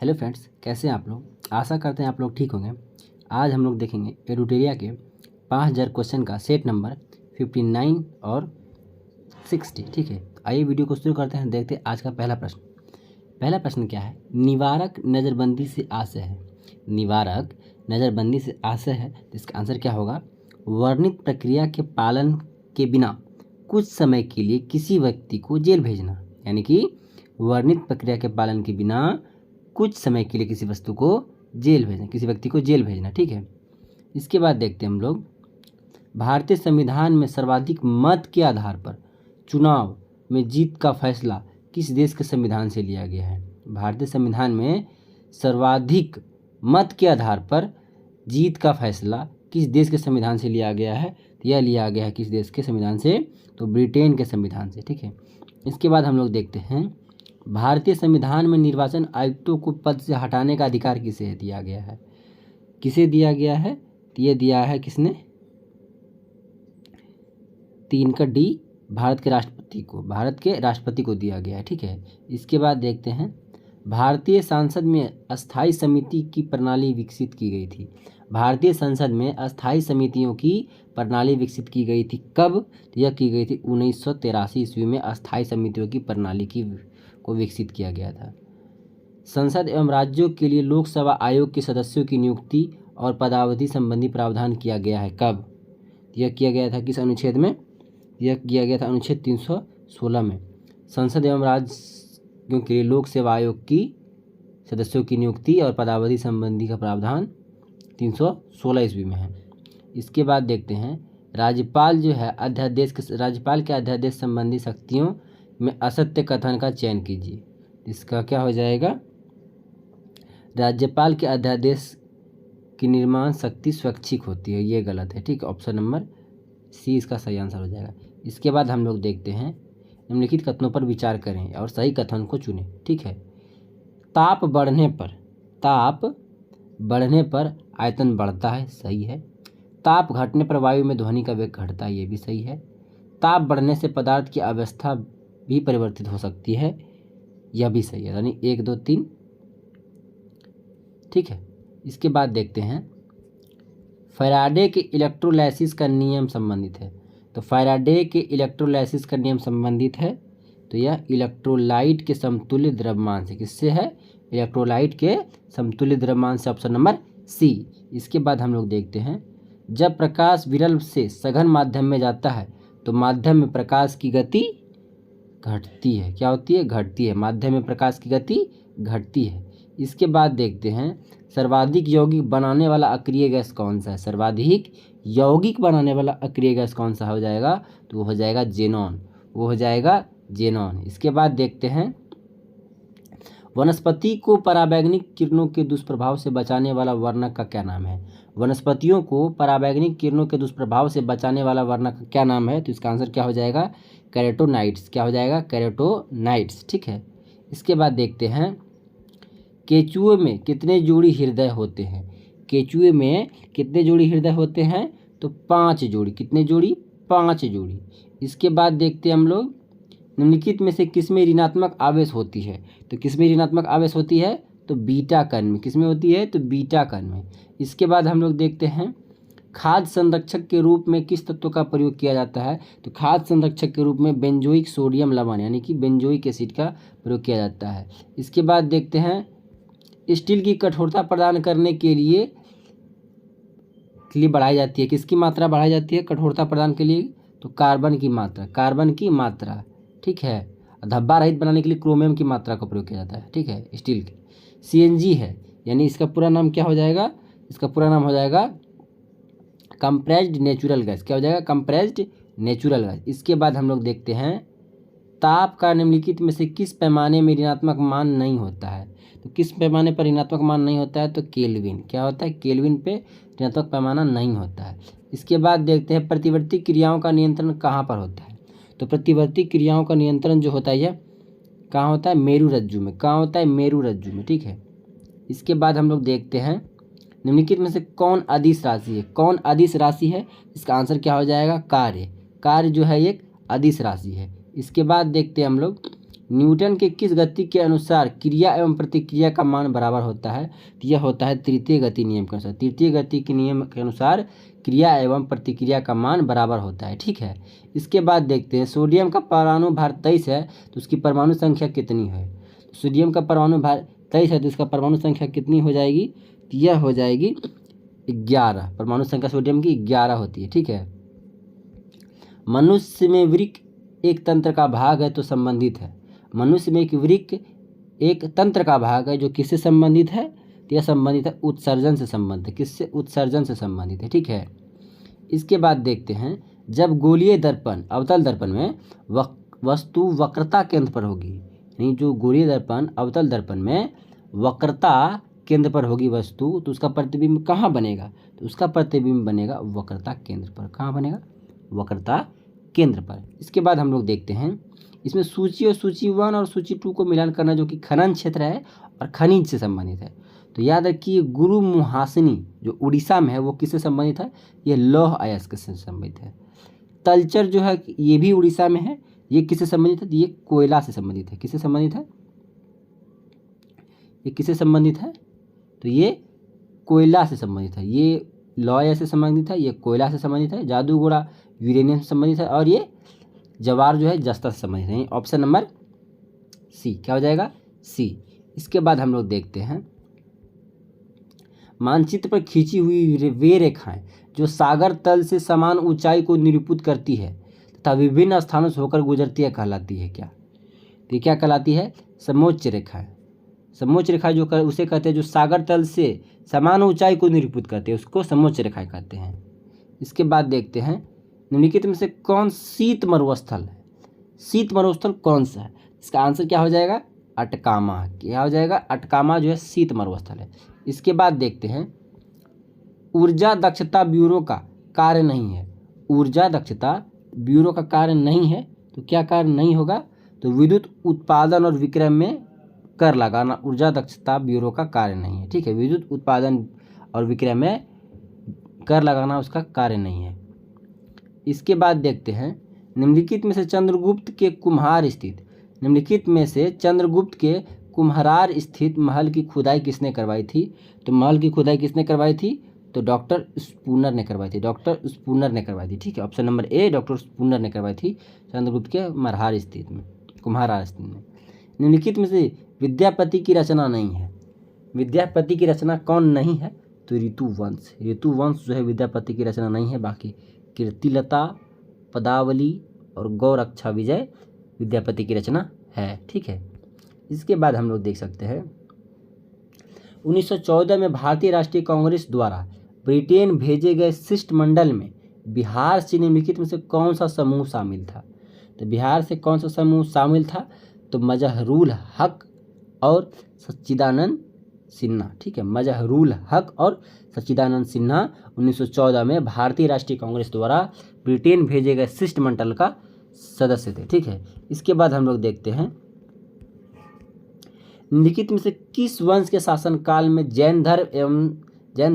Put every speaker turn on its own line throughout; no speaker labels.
Hello friends, कैसे हैं आप लोग। आशा करते हैं आप लोग ठीक होंगे। आज हम लोग देखेंगे एडुटेरिया के 5000 क्वेश्चन का सेट नंबर 59 और 60। ठीक है, आइए वीडियो को शुरू करते हैं। देखते हैं आज का पहला प्रश्न क्या है। निवारक नज़रबंदी से आशय है। निवारक नज़रबंदी से आशय है तो इसका आंसर क्या होगा। वर्णित प्रक्रिया के पालन के बिना कुछ समय के लिए किसी व्यक्ति को जेल भेजना, यानी कि वर्णित प्रक्रिया के पालन के बिना कुछ समय के लिए किसी वस्तु को जेल भेजना, किसी व्यक्ति को जेल भेजना। ठीक है, इसके बाद देखते हैं हम लोग। भारतीय संविधान में सर्वाधिक मत के आधार पर चुनाव में जीत का फैसला किस देश के संविधान से लिया गया है। भारतीय संविधान में सर्वाधिक मत के आधार पर जीत का फैसला किस देश के संविधान से लिया गया है। तो यह लिया गया है किस देश के संविधान से, तो ब्रिटेन के संविधान से। ठीक है, इसके बाद हम लोग देखते हैं। भारतीय संविधान में निर्वाचन आयुक्तों को पद से हटाने का अधिकार किसे दिया गया है। किसे दिया गया है, तो ये दिया है किसने, 3 का डी, भारत के राष्ट्रपति को दिया गया है। ठीक है, इसके बाद देखते हैं। भारतीय संसद में अस्थायी समिति की प्रणाली विकसित की गई थी। भारतीय संसद में अस्थायी समितियों की प्रणाली विकसित की गई थी कब, तो यह की गई थी 1983 ईस्वी में अस्थायी समितियों की प्रणाली को विकसित किया गया था। संसद एवं राज्यों के लिए लोकसभा आयोग के सदस्यों की नियुक्ति और पदावधि संबंधी प्रावधान किया गया है कब, यह किया गया था किस अनुच्छेद में, यह किया गया था अनुच्छेद 316 में। संसद एवं राज्यों के लिए लोक सेवा आयोग की सदस्यों की नियुक्ति और पदावधि संबंधी का प्रावधान 316 ईस्वी में है। इसके बाद देखते हैं। राज्यपाल के अध्यादेश संबंधी शक्तियों में असत्य कथन का चयन कीजिए। इसका क्या हो जाएगा। राज्यपाल के अध्यादेश की निर्माण शक्ति स्वैच्छिक होती है, ये गलत है। ठीक है, ऑप्शन नंबर सी इसका सही आंसर हो जाएगा। इसके बाद हम लोग देखते हैं। निम्नलिखित कथनों पर विचार करें और सही कथन को चुनें। ठीक है, ताप बढ़ने पर आयतन बढ़ता है, सही है। ताप घटने पर वायु में ध्वनि का वेग घटता है, ये भी सही है। ताप बढ़ने से पदार्थ की अवस्था भी परिवर्तित हो सकती है, यह भी सही है। यानी 1 2 3। ठीक है, इसके बाद देखते हैं। फैराडे के इलेक्ट्रोलाइसिस का नियम संबंधित है। तो फैराडे के इलेक्ट्रोलाइसिस का नियम संबंधित है, तो यह इलेक्ट्रोलाइट के समतुल्य द्रव्यमान से, किससे है, इलेक्ट्रोलाइट के समतुल्य द्रव्यमान से, ऑप्शन नंबर सी। इसके बाद हम लोग देखते हैं। जब प्रकाश विरल से सघन माध्यम में जाता है तो माध्यम में प्रकाश की गति घटती है। क्या होती है, घटती है। माध्यम में प्रकाश की गति घटती है। इसके बाद देखते हैं। सर्वाधिक यौगिक बनाने वाला अक्रिय गैस कौन सा है। सर्वाधिक यौगिक बनाने वाला अक्रिय गैस कौन सा हो जाएगा, तो वो हो जाएगा जेनॉन। इसके बाद देखते हैं। वनस्पति को पराबैंगनी किरणों के दुष्प्रभाव से बचाने वाला वर्णक का क्या नाम है। वनस्पतियों को पराबैंगनी किरणों के दुष्प्रभाव से बचाने वाला वर्णक का क्या नाम है, तो इसका आंसर क्या हो जाएगा, कैरोटोनाइट्स। क्या हो जाएगा, कैरोटोनाइट्स। ठीक है, इसके बाद देखते हैं। केचुए में कितने जोड़ी हृदय होते हैं। केचुए में कितने जोड़ी हृदय होते हैं, तो 5 जोड़ी। कितने जोड़ी, 5 जोड़ी। इसके बाद देखते हैं हम लोग। निम्नलिखित में से किसमें ऋणात्मक आवेश होती है। तो किसमें ऋणात्मक आवेश होती है, तो बीटा कण में। किसमें होती है, तो बीटा कण में। इसके बाद हम लोग देखते हैं। खाद्य संरक्षक के रूप में किस तत्व का प्रयोग किया जाता है, तो खाद्य संरक्षक के रूप में बेंजोइक सोडियम लवण यानी कि बेंजोइक एसिड का प्रयोग किया जाता है। इसके बाद देखते हैं। स्टील की कठोरता प्रदान करने के लिए बढ़ाई जाती है, किसकी मात्रा बढ़ाई जाती है कठोरता प्रदान के लिए, तो कार्बन की मात्रा। ठीक है, धब्बा रहित बनाने के लिए क्रोमियम की मात्रा का प्रयोग किया जाता है। ठीक है, स्टील की। CNG है, यानी इसका पूरा नाम क्या हो जाएगा, इसका पूरा नाम हो जाएगा कंप्रेस्ड नेचुरल गैस। क्या हो जाएगा, कंप्रेस्ड नेचुरल गैस। इसके बाद हम लोग देखते हैं। ताप का निम्नलिखित में से किस पैमाने में ऋणात्मक मान नहीं होता है। तो किस पैमाने पर ऋणात्मक मान नहीं होता है, तो केल्विन। क्या होता है, केल्विन पे ऋणात्मक पैमाना नहीं होता है। इसके बाद देखते हैं। प्रतिवर्ती क्रियाओं का नियंत्रण कहाँ पर होता है। तो प्रतिवर्ती क्रियाओं का नियंत्रण जो होता है कहाँ होता है, मेरुरज्जु में। कहाँ होता है, मेरुरज्जु में। ठीक है, इसके बाद हम लोग देखते हैं। निम्नलिखित में से कौन अदिश राशि है, इसका आंसर क्या हो जाएगा, कार्य जो है एक अदिश राशि है। इसके बाद देखते हैं हम लोग। न्यूटन के किस गति के अनुसार क्रिया एवं प्रतिक्रिया का मान बराबर होता है? तो यह होता है तृतीय गति नियम के अनुसार। तृतीय गति के नियम के अनुसार क्रिया एवं प्रतिक्रिया का मान बराबर होता है। ठीक है, इसके बाद देखते हैं सोडियम का परमाणु भार 23 है तो उसकी परमाणु संख्या कितनी है? सोडियम का परमाणु भार 23 है तो इसका परमाणु संख्या कितनी हो जाएगी? तो यह हो जाएगी 11। परमाणु संख्या सोडियम की 11 होती है। ठीक है, मनुष्य में वृक्क एक तंत्र का भाग है तो संबंधित है। मनुष्य में एक वृक्क एक तंत्र का भाग है जो किससे संबंधित है? तो यह संबंधित है उत्सर्जन से संबंधित है। किससे? उत्सर्जन से संबंधित है। ठीक है, इसके बाद देखते हैं जब गोलीय दर्पण अवतल दर्पण में वस्तु वक्रता केंद्र पर होगी, यानी जो गोलीय दर्पण अवतल दर्पण में वक्रता केंद्र पर होगी वस्तु, तो उसका प्रतिबिंब कहाँ बनेगा? तो उसका प्रतिबिंब बनेगा वक्रता केंद्र पर। कहाँ बनेगा? वक्रता केंद्र पर। इसके बाद हम लोग देखते हैं इसमें सूची और सूची 1 और सूची 2 को मिलान करना, जो कि खनन क्षेत्र है और खनिज से संबंधित है। तो याद रखिए गुरु मुहासिनी जो उड़ीसा में है वो किससे संबंधित है? ये लौह अयस्क से संबंधित है। तलचर जो है ये भी उड़ीसा में है, ये किससे संबंधित है? ये कोयला से संबंधित है। किससे संबंधित है? ये किससे संबंधित है? तो ये कोयला से संबंधित है। ये लौह से संबंधित है, ये कोयला से संबंधित है, जादूगोड़ा यूरेनियम से संबंधित है और ये जवार जो है जस्ता से संबंधित है। ऑप्शन नंबर सी क्या हो जाएगा? सी। इसके बाद हम लोग देखते हैं मानचित्र पर खींची हुई वे रेखाएं जो सागर तल से समान ऊंचाई को निरूपित करती है तथा विभिन्न स्थानों से होकर गुजरती है कहलाती है क्या? तो ये क्या कहलाती है? समोच्च रेखाएं। समोच्च रेखा जो उसे कहते हैं जो सागर तल से समान ऊंचाई को निरूपित करते हैं, उसको समोच्च रेखाएं कहते हैं। इसके बाद देखते हैं निम्नलिखित में से कौन शीत मरुस्थल है? शीत मरुस्थल कौन सा है? इसका आंसर क्या हो जाएगा? अटकामा। क्या हो जाएगा? अटकामा जो है शीत मरुस्थल है। इसके बाद देखते हैं ऊर्जा दक्षता ब्यूरो का कार्य नहीं है। ऊर्जा दक्षता ब्यूरो का कार्य नहीं है तो क्या कार्य नहीं होगा? तो विद्युत उत्पादन और विक्रय में कर लगाना ऊर्जा दक्षता ब्यूरो का कार्य नहीं है। ठीक है, विद्युत उत्पादन और विक्रय में कर लगाना उसका कार्य नहीं है। इसके बाद देखते हैं निम्नलिखित में से चंद्रगुप्त के कुम्हार स्थित निम्नलिखित में से चंद्रगुप्त के कुम्हार स्थित महल की खुदाई किसने करवाई थी? तो महल की खुदाई किसने करवाई थी? तो डॉक्टर स्पूनर ने करवाई थी। डॉक्टर स्पूनर ने करवाई थी। ठीक है, option number A doctor Spooner ने करवाई थी चंद्रगुप्त के कुम्हार स्थित में। निम्नलिखित में से विद्यापति की रचना नहीं है। विद्यापति की रचना कौन नहीं है? तो ऋतुवंश। ऋतुवंश जो है विद्यापति की रचना नहीं है। बाकी कीर्तिलता, पदावली और गौरक्षा विजय विद्यापति की रचना है। ठीक है, इसके बाद हम लोग देख सकते हैं 1914 में भारतीय राष्ट्रीय कांग्रेस द्वारा ब्रिटेन भेजे गए शिष्टमंडल में बिहार से निम्नलिखित में से कौन सा समूह शामिल था? तो बिहार से कौन सा समूह शामिल था? तो मजहरूल हक और सच्चिदानंद सिन्हा। ठीक है, मजहरूल हक और सच्चिदानंद सिन्हा 1914 में भारतीय राष्ट्रीय कांग्रेस द्वारा ब्रिटेन भेजे गए शिष्टमंडल का सदस्य थे। ठीक है, इसके बाद हम लोग देखते हैं निम्नलिखित में से किस वंश के शासनकाल में जैन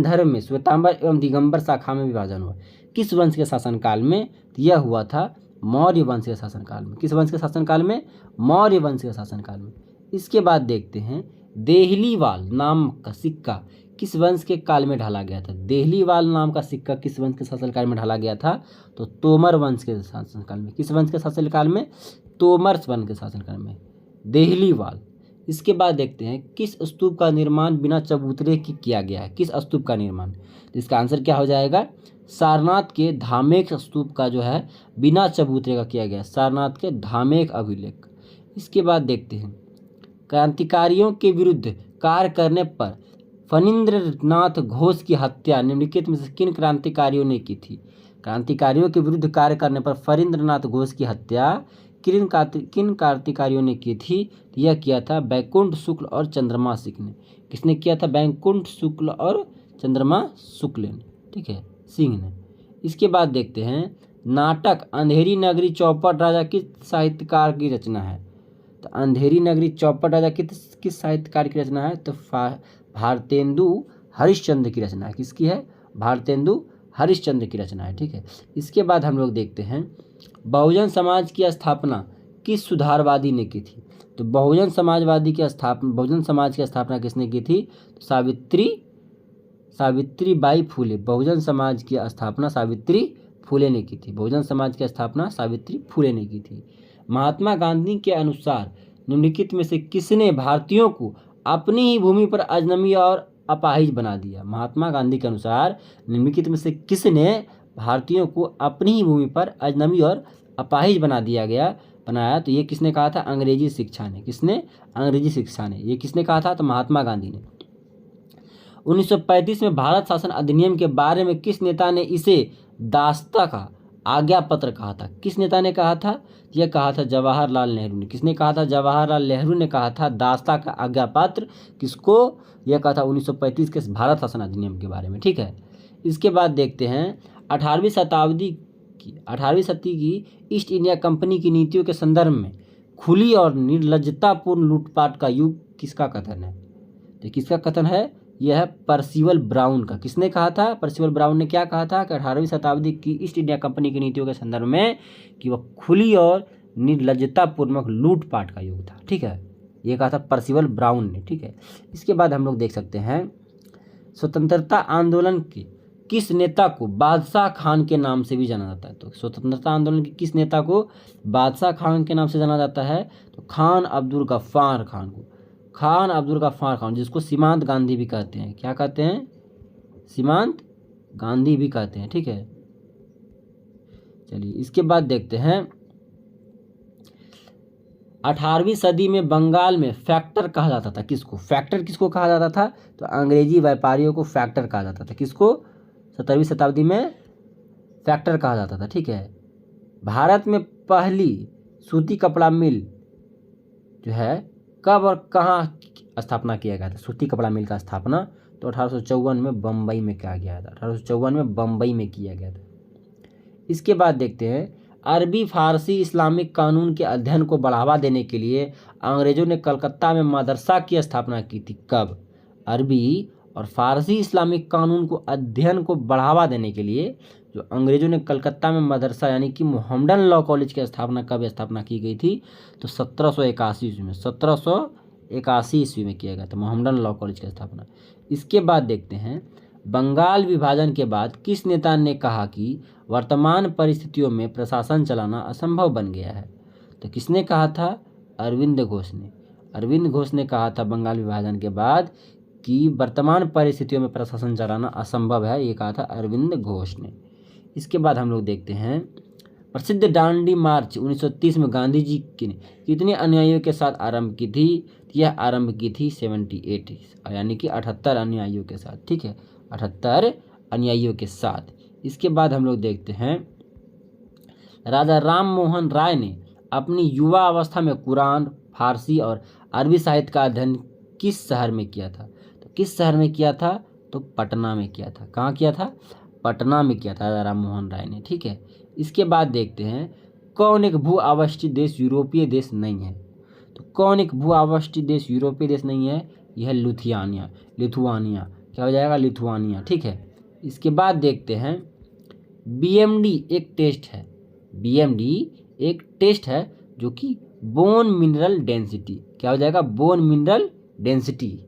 धर्म में श्वेतांबर एवं दिगंबर शाखा में विभाजन हुआ? किस वंश के शासनकाल में? यह हुआ था मौर्य वंश के शासनकाल में। किस वंश के शासनकाल में? मौर्य वंश के शासनकाल में। इसके बाद देखते हैं देहलीवाल नाम का सिक्का किस वंश के काल में ढाला गया था? देहलीवाल नाम का सिक्का किस वंश के शासनकाल में ढाला गया था? तो तोमर वंश के शासनकाल में। किस वंश के शासनकाल में? तोमर वंश के शासनकाल में देहलीवाल। इसके बाद देखते हैं किस स्तूप का निर्माण बिना चबूतरे की किया गया है? किस स्तूप का निर्माण? तो इसका आंसर क्या हो जाएगा? सारनाथ के धामेक स्तूप का जो है बिना चबूतरे का किया गया, सारनाथ के धामेक अभिलेख। इसके बाद देखते हैं क्रांतिकारियों के विरुद्ध कार्य करने पर फणींद्रनाथ घोष की हत्या निम्नलिखित में से किन क्रांतिकारियों ने की थी? क्रांतिकारियों के विरुद्ध कार्य करने पर फणींद्रनाथ घोष की हत्या किन क्रांतिकारियों ने की थी? यह किया था बैकुंठ शुक्ल और चंद्रमा सिंह ने। किसने किया था? बैकुंठ शुक्ल और चंद्रमा शुक्ल ने। ठीक है, सिंह ने। इसके बाद देखते हैं नाटक अंधेरी नगरी चौपट राजा किस साहित्यकार की रचना है? तो अंधेरी नगरी चौपट राजा किस साहित्यकार की रचना है? तो भारतेंदु हरिश्चंद्र की रचना है। किसकी है? भारतेंदु हरिश्चंद्र की रचना है। ठीक है, इसके बाद हम लोग देखते हैं बहुजन समाज की स्थापना किस सुधारवादी ने की थी? तो बहुजन समाज की स्थापना किसने की थी? तो सावित्रीबाई फूले। बहुजन समाज की स्थापना सावित्री फूले ने की थी। बहुजन समाज की स्थापना सावित्री फूले ने की थी। महात्मा गांधी के अनुसार निम्नलिखित में से किसने भारतीयों को अपनी ही भूमि पर अजनबी और अपाहिज बना दिया? महात्मा गांधी के अनुसार निम्नलिखित में से किसने भारतीयों को अपनी ही भूमि पर अजनबी और अपाहिज बनाया? तो ये किसने कहा था? अंग्रेजी शिक्षा ने। किसने? अंग्रेजी शिक्षा ने। ये किसने कहा था? तो महात्मा गांधी ने। 1935 में भारत शासन अधिनियम के बारे में किस नेता ने इसे दास्ता का आज्ञा पत्र कहा था? किस नेता ने कहा था? यह कहा था जवाहरलाल नेहरू ने। किसने कहा था? जवाहरलाल नेहरू ने कहा था दास्ता का आज्ञा पत्र। किसको? यह कहा था 1935 के भारत शासन अधिनियम के बारे में। ठीक है, इसके बाद देखते हैं 18वीं शताब्दी की ईस्ट इंडिया कंपनी की नीतियों के संदर्भ में खुली और निर्लज्जतापूर्ण लूटपाट का युग किसका कथन है? तो किसका कथन है? यह है पर्सिवल ब्राउन का। किसने कहा था? पर्सिवल ब्राउन ने क्या कहा था कि 18वीं शताब्दी की ईस्ट इंडिया कंपनी की नीतियों के संदर्भ में कि वह खुली और निर्लज्जतापूर्वक लूटपाट का युग था। ठीक है, ये कहा था पर्सिवल ब्राउन ने। ठीक है, इसके बाद हम लोग देख सकते हैं स्वतंत्रता आंदोलन के किस नेता को बादशाह खान के नाम से भी जाना जाता है? तो स्वतंत्रता आंदोलन के किस नेता को बादशाह खान के नाम से जाना जाता है? तो खान अब्दुल गफ्फार खान को। खान अब्दुल गफ्फार खान, जिसको सीमांत गांधी भी कहते हैं। क्या कहते हैं? सीमांत गांधी भी कहते हैं। ठीक है, चलिए इसके बाद देखते हैं 18वीं सदी में बंगाल में फैक्टर कहा जाता था। किसको? फैक्टर किसको कहा जाता था? तो अंग्रेजी व्यापारियों को फैक्टर कहा जाता था। किसको? 17वीं शताब्दी में फैक्टर कहा जाता था। ठीक है, भारत में पहली सूती कपड़ा मिल जो है कब और कहाँ स्थापना किया गया था? सूती कपड़ा मिल का स्थापना तो 1854 में बम्बई में किया गया था। 1854 में बम्बई में किया गया था। इसके बाद देखते हैं अरबी फारसी इस्लामिक कानून के अध्ययन को बढ़ावा देने के लिए अंग्रेजों ने कलकत्ता में मदरसा की स्थापना की थी। कब? अरबी और फारसी इस्लामिक कानून को अध्ययन को बढ़ावा देने के लिए जो अंग्रेजों ने कलकत्ता में मदरसा यानी कि मोहम्मडन लॉ कॉलेज की स्थापना की गई थी? तो 1781 ईस्वी में। 1781 ईस्वी में किया गया था मोहम्मडन लॉ कॉलेज की स्थापना। इसके बाद देखते हैं बंगाल विभाजन के बाद किस नेता ने कहा कि वर्तमान परिस्थितियों में प्रशासन चलाना असंभव बन गया है? तो किसने कहा था? अरविंद घोष ने। अरविंद घोष ने कहा था बंगाल विभाजन के बाद कि वर्तमान परिस्थितियों में प्रशासन चलाना असंभव है। ये कहा था अरविंद घोष ने। इसके बाद हम लोग देखते हैं प्रसिद्ध दांडी मार्च 1930 में गांधी जी ने कितने अनुयायियों के साथ आरंभ की थी? यह आरंभ की थी 78 यानी कि 78 अनुयायियों के साथ। ठीक है, 78 अनुयायियों के साथ। इसके बाद हम लोग देखते हैं राजा राम मोहन राय ने अपनी युवा अवस्था में कुरान, फारसी और अरबी साहित्य का अध्ययन किस शहर में किया था? तो किस शहर में किया था? तो पटना में किया था। कहाँ किया था? पटना में किया था राजा राम मोहन राय ने। ठीक है, इसके बाद देखते हैं कौन एक भू आविष्टित देश यूरोपीय देश नहीं है? तो कौन एक भू आविष्टित देश यूरोपीय देश नहीं है? यह है लिथुआनिया। क्या हो जाएगा? लिथुआनिया। ठीक है, इसके बाद देखते हैं बीएमडी एक टेस्ट है। बीएमडी एक टेस्ट है जो कि बोन मिनरल डेंसिटी। क्या हो जाएगा? Bone mineral density.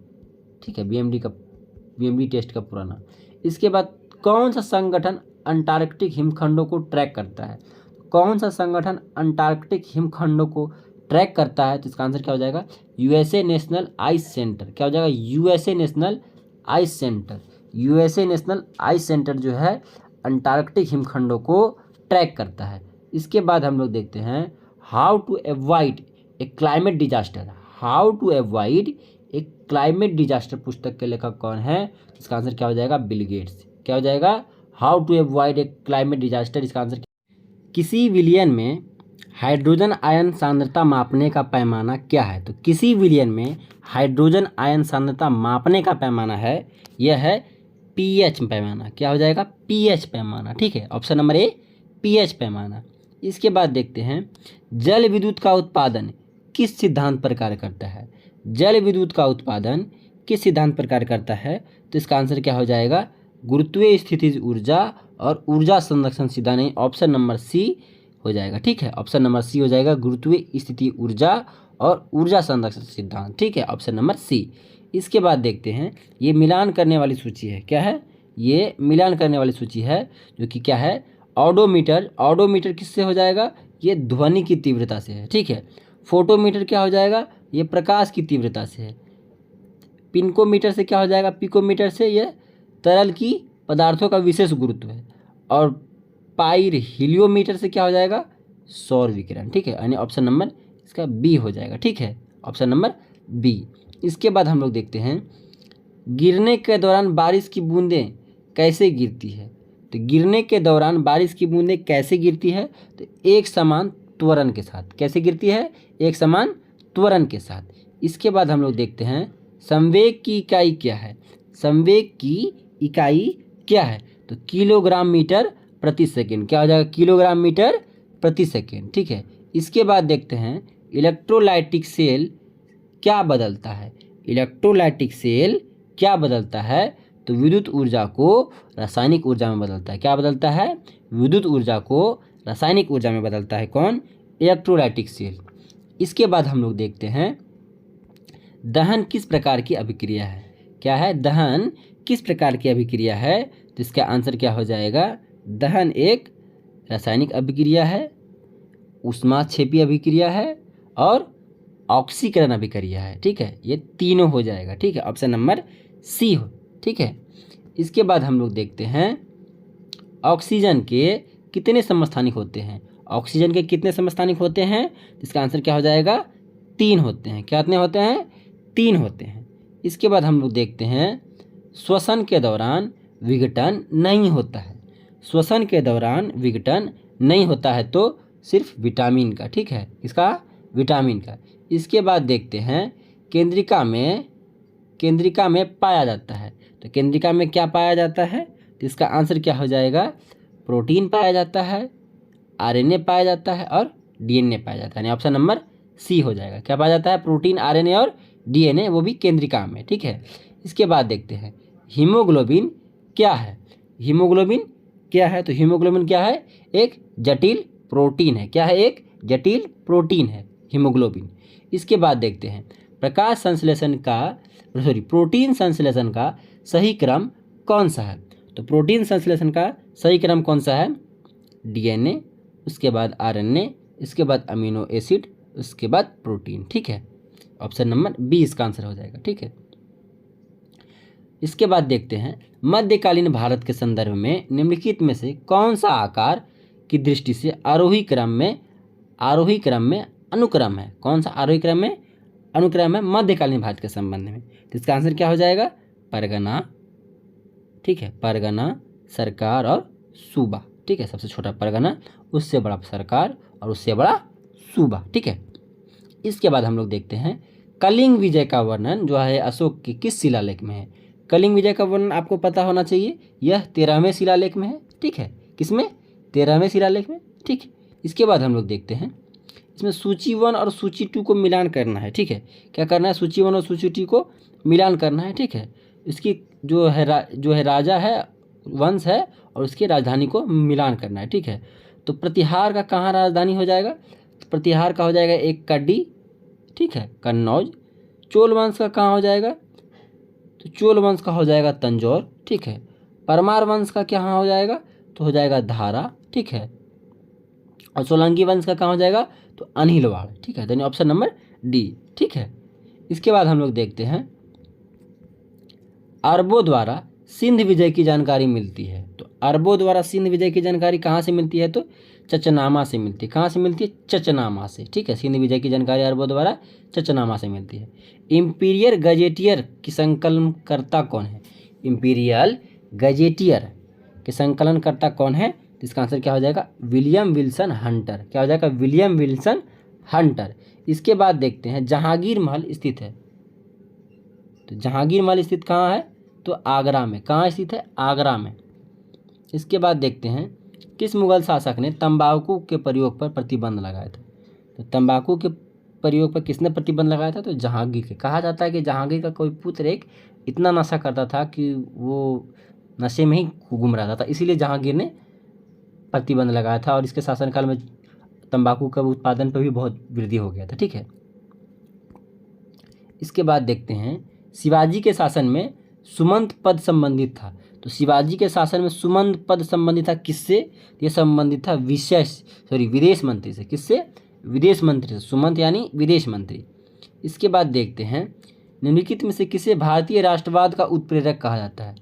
ठीक है, बीएमडी टेस्ट का पूरा नाम। इसके बाद कौन सा संगठन अंटार्कटिक हिमखंडों को ट्रैक करता है? कौन सा संगठन अंटार्कटिक हिमखंडों को ट्रैक करता है? तो इसका आंसर क्या हो जाएगा? USA national ice centre. क्या हो जाएगा? USA national ice centre. USA national ice centre जो है अंटार्कटिक हिमखंडों को ट्रैक करता है। इसके बाद हम लोग देखते हैं how to avoid a climate disaster. How to avoid a climate disaster पुस्तक के लेखक कौन है? इसका आंसर क्या हो जाएगा? Bill Gates. क्या हो जाएगा? How to avoid a climate disaster. इसका आंसर किसी विलियन में हाइड्रोजन आयन सांद्रता मापने का पैमाना क्या है? तो किसी विलियन में हाइड्रोजन आयन सांद्रता मापने का पैमाना है, यह है पीएच पैमाना। क्या हो जाएगा? पीएच पैमाना। ठीक है, ऑप्शन नंबर ए पीएच पैमाना। इसके बाद देखते हैं जल विद्युत का उत्पादन किस सिद्धांत पर कार्य करता है? जल विद्युत का उत्पादन किस सिद्धांत पर कार्य करता है? तो इसका आंसर क्या हो जाएगा? गुरुत्वीय स्थितिज ऊर्जा और ऊर्जा संरक्षण सिद्धांत। नहीं, ऑप्शन नंबर सी हो जाएगा, ठीक है। ऑप्शन नंबर सी हो जाएगा गुरुत्वीय स्थिति ऊर्जा और ऊर्जा संरक्षण सिद्धांत, ठीक है, ऑप्शन नंबर सी। इसके बाद देखते हैं, ये मिलान करने वाली सूची है, क्या है, ये मिलान करने वाली सूची है, जो कि क्या है, ऑडोमीटर। ऑडोमीटर किससे हो जाएगा, ये ध्वनि की तीव्रता से है, ठीक है। फोटोमीटर क्या हो जाएगा, ये प्रकाश की तीव्रता से है। पिनकोमीटर से क्या हो जाएगा, पिकोमीटर से ये तरल की पदार्थों का विशेष गुरुत्व है। और पाइर हीलियोमीटर से क्या हो जाएगा, सौर विकिरण, ठीक है, यानी ऑप्शन नंबर इसका बी हो जाएगा, ठीक है, ऑप्शन नंबर बी। इसके बाद हम लोग देखते हैं, गिरने के दौरान बारिश की बूंदें कैसे गिरती है। तो गिरने के दौरान बारिश की बूंदें कैसे गिरती है, तो एक समान त्वरण के साथ। कैसे गिरती है, एक समान त्वरण के साथ। इसके बाद हम लोग देखते हैं, संवेग की इकाई क्या है। संवेग की इकाई क्या है, तो किलोग्राम मीटर प्रति सेकेंड। क्या हो जाएगा, किलोग्राम मीटर प्रति सेकेंड, ठीक है। इसके बाद देखते हैं, इलेक्ट्रोलाइटिक सेल क्या बदलता है। इलेक्ट्रोलाइटिक सेल क्या बदलता है, तो विद्युत ऊर्जा को रासायनिक ऊर्जा में बदलता है। क्या बदलता है, विद्युत ऊर्जा को रासायनिक ऊर्जा में बदलता है, कौन, इलेक्ट्रोलाइटिक सेल। इसके बाद हम लोग देखते हैं, दहन किस प्रकार की अभिक्रिया है। क्या है, दहन किस प्रकार की अभिक्रिया है, तो इसका आंसर क्या हो जाएगा, दहन एक रासायनिक अभिक्रिया है, ऊष्माक्षेपी अभिक्रिया है और ऑक्सीकरण अभिक्रिया है, ठीक है, ये तीनों हो जाएगा, ठीक है, ऑप्शन नंबर सी हो, ठीक है। इसके बाद हम लोग देखते हैं, ऑक्सीजन के कितने समस्थानिक होते हैं। ऑक्सीजन के कितने समस्थानिक होते हैं, इसका आंसर क्या हो जाएगा, 3 होते हैं। कितने होते हैं, 3 होते हैं। इसके बाद हम लोग देखते हैं, श्वसन के दौरान विघटन नहीं होता है। श्वसन के दौरान विघटन नहीं होता है तो सिर्फ विटामिन का, ठीक है, इसका विटामिन का। इसके बाद देखते हैं, केंद्रिका में पाया जाता है। तो केंद्रिका में क्या पाया जाता है, तो इसका आंसर क्या हो जाएगा, प्रोटीन पाया जाता है, आरएनए पाया जाता है और डीएनए पाया जाता है, यानी ऑप्शन नंबर सी हो जाएगा। क्या पाया जाता है, प्रोटीन, आरएनए और डीएनए, वो भी केंद्रिका में, ठीक है। इसके बाद देखते हैं, हीमोग्लोबिन क्या है। हीमोग्लोबिन क्या है, तो हीमोग्लोबिन क्या है, एक जटिल प्रोटीन है। क्या है, एक जटिल प्रोटीन है हीमोग्लोबिन। इसके बाद देखते हैं, प्रोटीन संश्लेषण का सही क्रम कौन सा है। तो प्रोटीन संश्लेषण का सही क्रम कौन सा है, डीएनए, उसके बाद आरएनए, इसके बाद अमीनो एसिड, उसके बाद प्रोटीन, ठीक है, ऑप्शन नंबर बी इसका आंसर हो जाएगा, ठीक है। इसके बाद देखते हैं, मध्यकालीन भारत के संदर्भ में निम्नलिखित में से कौन सा आकार की दृष्टि से आरोही क्रम में अनुक्रम है। कौन सा आरोही क्रम में अनुक्रम है मध्यकालीन भारत के संबंध में, तो इसका आंसर क्या हो जाएगा, परगना, ठीक है, परगना, सरकार और सूबा, ठीक है, सबसे छोटा परगना, उससे बड़ा सरकार और उससे बड़ा सूबा, ठीक है। इसके बाद हम लोग देखते हैं, कलिंग विजय का वर्णन जो है अशोक के किस शिलालेख में है। कलिंग विजय का वर्णन आपको पता होना चाहिए, यह 13वें शिलालेख में है, ठीक है, किसमें, 13वें शिलालेख में, ठीक। इसके बाद हम लोग देखते हैं, इसमें सूची 1 और सूची 2 को मिलान करना है, ठीक है। क्या करना है, सूची 1 और सूची 2 को मिलान करना है, ठीक है। इसकी जो है राजा है, वंश है, और उसकी राजधानी को मिलान करना है, ठीक है। तो प्रतिहार का कहाँ राजधानी हो जाएगा, तो प्रतिहार का हो जाएगा एक कड्डी, ठीक है, कन्नौज। चोल वंश का कहाँ हो जाएगा, तो चोल वंश का हो जाएगा तंजौर, ठीक है। परमार वंश का कहाँ हो जाएगा, तो हो जाएगा धारा, ठीक है। और सोलंकी वंश का कहाँ हो जाएगा, तो अनिलवाड़, ठीक है, यानी ऑप्शन नंबर डी, ठीक है। इसके बाद हम लोग देखते हैं, अरबों द्वारा सिंध विजय की जानकारी मिलती है। तो अरबों द्वारा सिंध विजय की जानकारी कहाँ से मिलती है, तो चचनामा से मिलती है। कहाँ से मिलती है, चचनामा से, ठीक है। सिंध विजय की जानकारी अरबों द्वारा चचनामा से मिलती है। इंपीरियल गजेटियर की संकलनकर्ता कौन है। इंपीरियल गजेटियर के संकलनकर्ता कौन है, तो इसका आंसर क्या हो जाएगा, विलियम विल्सन हंटर। क्या हो जाएगा, विलियम विल्सन हंटर। इसके बाद देखते हैं, जहांगीर महल स्थित है। तो जहांगीर महल स्थित कहाँ है, तो आगरा में। कहाँ स्थित है, आगरा में। इसके बाद देखते हैं, किस मुगल शासक ने तंबाकू के प्रयोग पर प्रतिबंध लगाया था। तो तंबाकू के प्रयोग पर किसने प्रतिबंध लगाया था, तो जहांगीर के। कहा जाता है कि जहांगीर का कोई पुत्र एक इतना नशा करता था कि वो नशे में ही घूम रहा था, इसीलिए जहांगीर ने प्रतिबंध लगाया था। और इसके शासनकाल में तंबाकू का उत्पादन पर भी बहुत वृद्धि हो गया था। ठीक है, इसके बाद देखते हैं शिवाजी के शासन में सुमंत पद संबंधित था। तो शिवाजी के शासन में सुमंत पद संबंधित था किससे? ये संबंधित था विदेश मंत्री से। किससे? विदेश मंत्री से। सुमंत यानी विदेश मंत्री। इसके बाद देखते हैं निम्नलिखित में से किसे भारतीय राष्ट्रवाद का उत्प्रेरक कहा जाता है?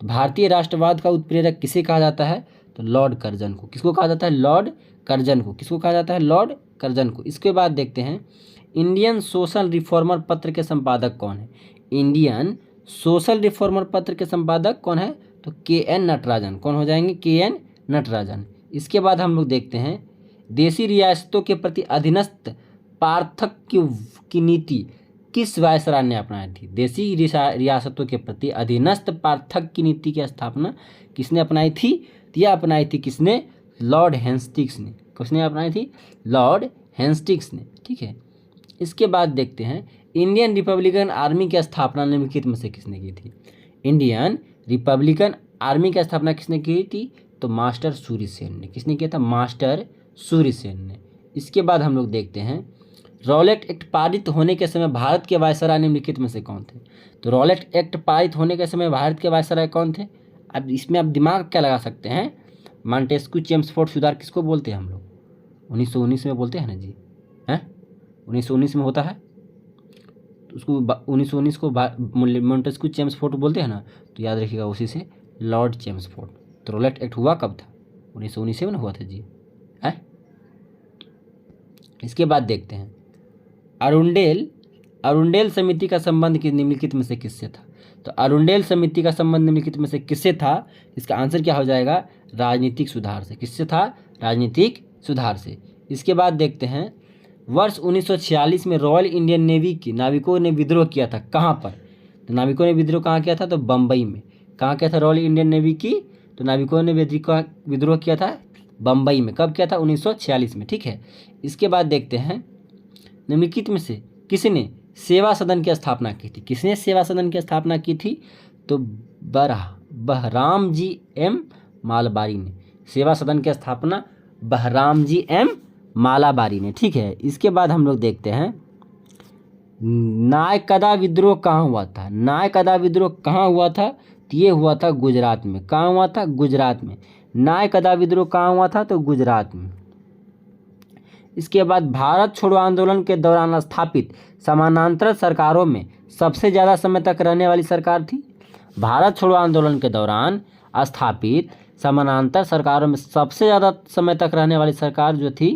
तो भारतीय राष्ट्रवाद का उत्प्रेरक किसे कहा जाता है? तो लॉर्ड कर्जन को। किसको कहा जाता है? लॉर्ड कर्जन को। किसको कहा जाता है? लॉर्ड कर्जन को। इसके बाद देखते हैं इंडियन सोशल रिफॉर्मर पत्र के संपादक कौन है? इंडियन सोशल रिफॉर्मर पत्र के संपादक कौन है? तो KN नटराजन। कौन हो जाएंगे? KN नटराजन। इसके बाद हम लोग देखते हैं देशी रियासतों के प्रति अधीनस्थ पार्थक्य की नीति किस वायसराय ने अपनाई थी? देशी रियासतों के प्रति अधीनस्थ पार्थक्य की नीति की स्थापना किसने अपनाई थी? यह अपनाई थी किसने? लॉर्ड हेस्टिंग्स ने। किसने अपनाई थी? लॉर्ड हेस्टिंग्स ने। ठीक है, इसके बाद देखते हैं इंडियन रिपब्लिकन आर्मी की स्थापना निम्नलिखित में से किसने की थी? इंडियन रिपब्लिकन आर्मी की स्थापना किसने की थी? तो मास्टर सूर्यसेन ने। किसने किया था? मास्टर सूर्यसेन ने। इसके बाद हम लोग देखते हैं रॉलेट एक्ट पारित होने के समय भारत के वायसराय निम्नलिखित में से कौन थे? तो रॉलेट एक्ट पारित होने के समय भारत के वायसराय कौन थे? अब इसमें आप दिमाग क्या लगा सकते हैं? मॉन्टेस्क्यू चेम्सफोर्ड सुधार किसको बोलते हैं हम लोग? 1919 में बोलते हैं ना जी, हैं? 1919 में होता है तो उसको 1919 को मॉन्टेस्क्यू चेम्सफोर्ड बोलते हैं ना, तो याद रखिएगा उसी से लॉर्ड चेम्सफोर्ड। तो रॉलेट एक्ट हुआ कब था? 1919 में हुआ था जी, है। इसके बाद देखते हैं अरुंडेल समिति का संबंध किस निम्नलिखित में से किससे था? तो अरुंडेल समिति का संबंध निम्नलिखित में से किससे था? इसका आंसर क्या हो जाएगा? राजनीतिक सुधार से। किससे था? राजनीतिक सुधार से। इसके बाद देखते हैं वर्ष 1946 में रॉयल इंडियन नेवी की नाविकों ने विद्रोह किया था। कहाँ पर? तो नाविकों ने विद्रोह कहाँ किया था? तो बम्बई में। कहाँ किया था रॉयल इंडियन नेवी की? तो नाविकों ने विद्रोह किया था बम्बई में। कब किया था? 1946 में। ठीक है, इसके बाद देखते हैं निम्नलिखित में से किसने सेवा सदन की स्थापना की थी? किसने सेवा सदन की स्थापना की थी? तो बहराम जी एम मालबारी ने। सेवा सदन की स्थापना बहराम जी एम मालाबारी ने। ठीक है, इसके बाद हम लोग देखते हैं नायकदा विद्रोह कहाँ हुआ था? नायकदा विद्रोह कहाँ हुआ था? तो ये हुआ था गुजरात में। कहाँ हुआ था? गुजरात में। नायकदा विद्रोह कहाँ हुआ था? तो गुजरात में। इसके बाद भारत छोड़ो आंदोलन के दौरान स्थापित समानांतर सरकारों में सबसे ज़्यादा समय तक रहने वाली सरकार थी? भारत छोड़ो आंदोलन के दौरान स्थापित समानांतर सरकारों में सबसे ज़्यादा समय तक रहने वाली सरकार जो थी,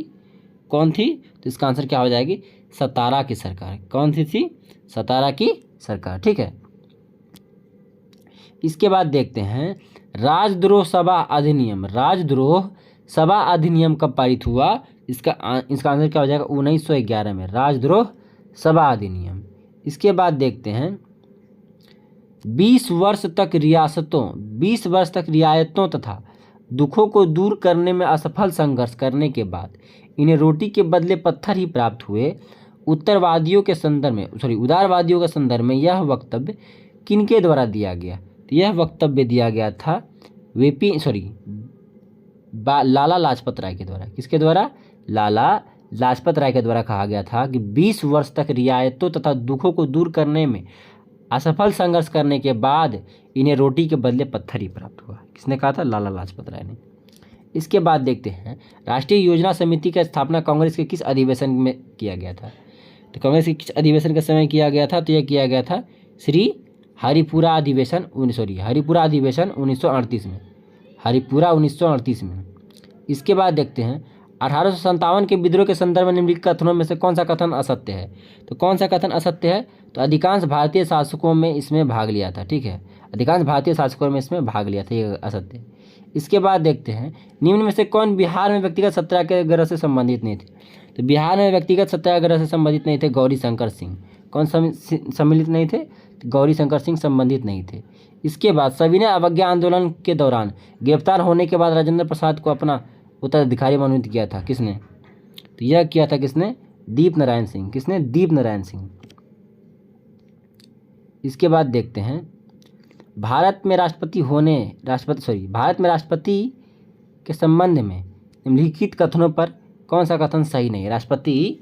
कौन थी? तो इसका आंसर क्या हो जाएगी? सतारा की सरकार। कौन सी थी? सतारा की सरकार। ठीक है, इसके बाद देखते हैं राजद्रोह सभा अधिनियम। राजद्रोह सभा अधिनियम कब पारित हुआ? इसका आंसर क्या हो जाएगा? 1911 में राजद्रोह सभा अधिनियम। इसके बाद देखते हैं 20 वर्ष तक रियायतों तथा दुखों को दूर करने में असफल संघर्ष करने के बाद इन्हें रोटी के बदले पत्थर ही प्राप्त हुए। उदारवादियों के संदर्भ में यह वक्तव्य किनके द्वारा दिया गया? तो यह वक्तव्य दिया गया था लाला लाजपत राय के द्वारा। किसके द्वारा? लाला लाजपत राय के द्वारा कहा गया था कि 20 वर्ष तक रियायतों तथा दुखों को दूर करने में असफल संघर्ष करने के बाद इन्हें रोटी के बदले पत्थर ही प्राप्त हुआ। किसने कहा था? लाला लाजपत राय ने। इसके बाद देखते हैं राष्ट्रीय योजना समिति की स्थापना कांग्रेस के किस अधिवेशन में किया गया था? तो कांग्रेस के किस अधिवेशन के समय किया गया था? तो यह किया गया था हरिपुरा अधिवेशन 1938 में। हरिपुरा 1938 में। इसके बाद देखते हैं 1857 के विद्रोह के संदर्भ में निम्नलिखित कथनों में से कौन सा कथन असत्य है? तो कौन सा कथन असत्य है? तो अधिकांश भारतीय शासकों में इसमें भाग लिया था। ठीक है, अधिकांश भारतीय शासकों में इसमें भाग लिया था, ये असत्य है। इसके बाद देखते हैं निम्न में से कौन बिहार में व्यक्तिगत सत्याग्रह से संबंधित नहीं थे? तो बिहार में व्यक्तिगत सत्याग्रह से संबंधित नहीं थे गौरी शंकर सिंह। कौन सम्मिलित नहीं थे? गौरी शंकर सिंह संबंधित नहीं थे। इसके बाद सविनय अवज्ञा आंदोलन के दौरान गिरफ्तार होने के बाद राजेंद्र प्रसाद को अपना उत्तराधिकारी मनोनीत किया था। किसने? तो यह किया था किसने? दीप नारायण सिंह। किसने? दीप नारायण सिंह। इसके बाद देखते हैं भारत में राष्ट्रपति के संबंध में निम्नलिखित कथनों पर कौन सा कथन सही नहीं है? राष्ट्रपति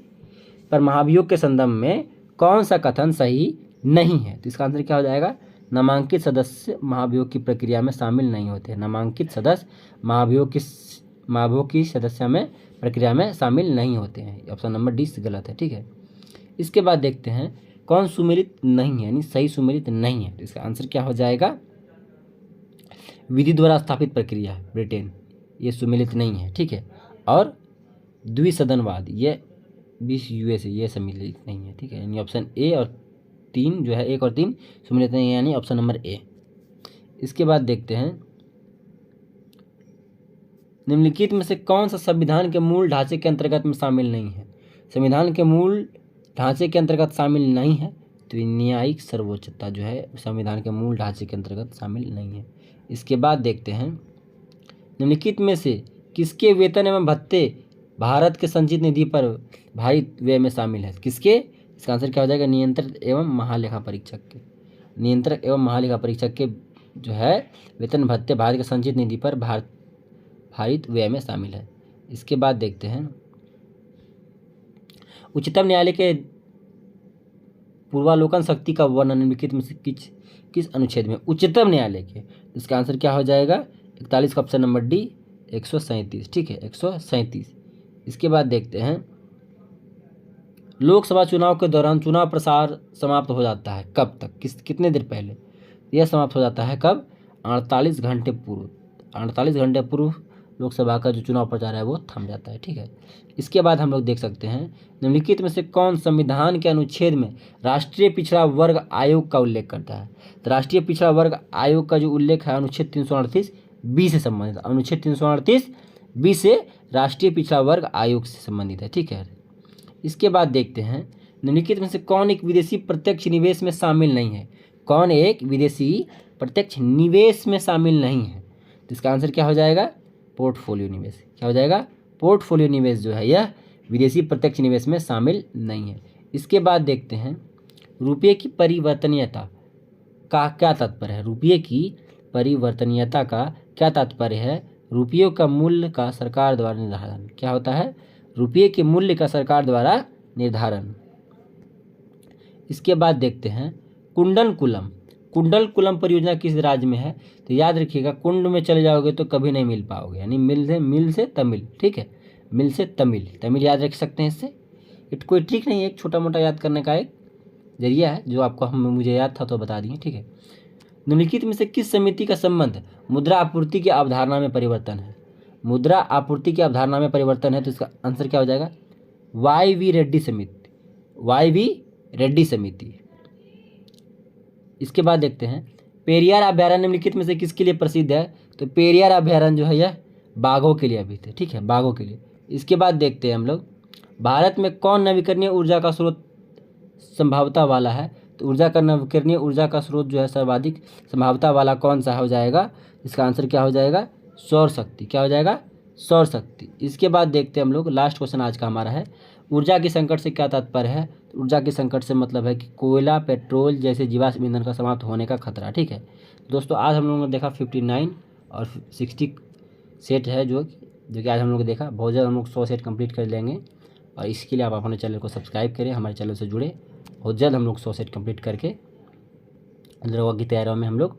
पर महाभियोग के संदर्भ में कौन सा कथन सही नहीं है? तो इसका आंसर क्या हो जाएगा? नामांकित सदस्य महाभियोग की प्रक्रिया में शामिल नहीं होते। नामांकित सदस्य महाभियोग की सदस्य में प्रक्रिया में शामिल नहीं होते हैं। ऑप्शन नंबर डी गलत है। ठीक है, इसके बाद देखते हैं कौन सुमेलित नहीं है, यानी सही सुमेलित नहीं है। तो इसका आंसर क्या हो जाएगा? विधि द्वारा स्थापित प्रक्रिया ब्रिटेन, ये सुमेलित नहीं है। ठीक है, और द्विसदनवाद ये 20 यूएसए, ये सम्मिलित नहीं है। ठीक है, यानी ऑप्शन ए और 3 जो है, 1 और 3 सम्मिलित नहीं है, यानी ऑप्शन नंबर ए। इसके बाद देखते हैं निम्नलिखित में से कौन सा संविधान के मूल ढांचे के अंतर्गत में शामिल नहीं है? संविधान के मूल ढांचे के अंतर्गत शामिल नहीं है तो न्यायिक सर्वोच्चता जो है संविधान के मूल ढांचे के अंतर्गत शामिल नहीं है। इसके बाद देखते हैं निम्नलिखित में से किसके वेतन एवं भत्ते भारत के संचित निधि पर भारित व्यय में शामिल है? किसके? इसका आंसर क्या हो जाएगा? नियंत्रक एवं महालेखा परीक्षक के। नियंत्रक एवं महालेखा परीक्षक के जो है वेतन भत्ते भारत के संचित निधि पर भारित व्यय में शामिल है। इसके बाद देखते हैं उच्चतम न्यायालय के पूर्वालोकन शक्ति का वर्णन निम्नलिखित में से किस अनुच्छेद में? उच्चतम न्यायालय के। इसका आंसर क्या हो जाएगा? 41 का ऑप्शन नंबर डी 137। ठीक है, 137। इसके बाद देखते हैं लोकसभा चुनाव के दौरान चुनाव प्रसार समाप्त हो जाता है कब तक? कितने देर पहले यह समाप्त हो जाता है? कब? 48 घंटे पूर्व। 48 घंटे पूर्व लोकसभा का जो चुनाव प्रचार है वो थम जाता है। ठीक है, इसके बाद हम लोग देख सकते हैं निम्नलिखित में से कौन संविधान के अनुच्छेद में राष्ट्रीय पिछड़ा वर्ग आयोग का उल्लेख करता है? तो राष्ट्रीय पिछड़ा वर्ग आयोग का जो उल्लेख है अनुच्छेद 338 बी से संबंधित। अनुच्छेद 338 बी से राष्ट्रीय पिछड़ा वर्ग आयोग से संबंधित है। ठीक है, इसके बाद देखते हैं निम्नलिखित में से कौन एक विदेशी प्रत्यक्ष निवेश में शामिल नहीं है? कौन एक विदेशी प्रत्यक्ष निवेश में शामिल नहीं है? तो इसका आंसर क्या हो जाएगा? पोर्टफोलियो निवेश। क्या हो जाएगा? पोर्टफोलियो निवेश जो है यह विदेशी प्रत्यक्ष निवेश में शामिल नहीं है। इसके बाद देखते हैं रुपये की परिवर्तनीयता का क्या तात्पर्य है? रुपये की परिवर्तनीयता का क्या तात्पर्य है? रुपयों का मूल्य का सरकार द्वारा निर्धारण। क्या होता है? रुपये के मूल्य का सरकार द्वारा निर्धारण। इसके बाद देखते हैं कुंडलकुलम परियोजना किस राज्य में है? तो याद रखिएगा कुंड में चले जाओगे तो कभी नहीं मिल पाओगे, यानी मिल से तमिल। ठीक है, मिल से तमिल याद रख सकते हैं। इससे कोई ट्रिक नहीं है, एक छोटा मोटा याद करने का एक जरिया है जो आपको मुझे याद था तो बता दिए। ठीक है, निम्नलिखित में से किस समिति का संबंध मुद्रा आपूर्ति की अवधारणा में परिवर्तन है? मुद्रा आपूर्ति की अवधारणा में परिवर्तन है तो इसका आंसर क्या हो जाएगा? वाई.वी. रेड्डी समिति। इसके बाद देखते हैं पेरियार अभ्यारण्य निम्नलिखित में से किसके लिए प्रसिद्ध है? तो पेरियार अभ्यारण्य जो है यह बाघों के लिए अभी थे। ठीक है, बाघों के लिए। इसके बाद देखते हैं हम लोग भारत में कौन नवीकरणीय ऊर्जा का स्रोत संभावता वाला है? तो नवीकरणीय ऊर्जा का स्रोत जो है सर्वाधिक संभावता वाला कौन सा हो जाएगा? इसका आंसर क्या हो जाएगा? सौर शक्ति। क्या हो जाएगा? सौर शक्ति। इसके बाद देखते हैं हम लोग लास्ट क्वेश्चन आज का हमारा है ऊर्जा के संकट से क्या तात्पर्य है? ऊर्जा के संकट से मतलब है कि कोयला, पेट्रोल जैसे जीवाश्म ईंधन का समाप्त होने का खतरा। ठीक है दोस्तों, आज हम लोगों ने देखा 59 और 60 सेट है जो कि आज हम लोग देखा। बहुत जल्द हम लोग 100 सेट कंप्लीट कर लेंगे और इसके लिए आप अपने चैनल को सब्सक्राइब करें, हमारे चैनल से जुड़े। बहुत जल्द हम लोग 100 सेट कंप्लीट करके अंदर की तैयारियों में हम लोग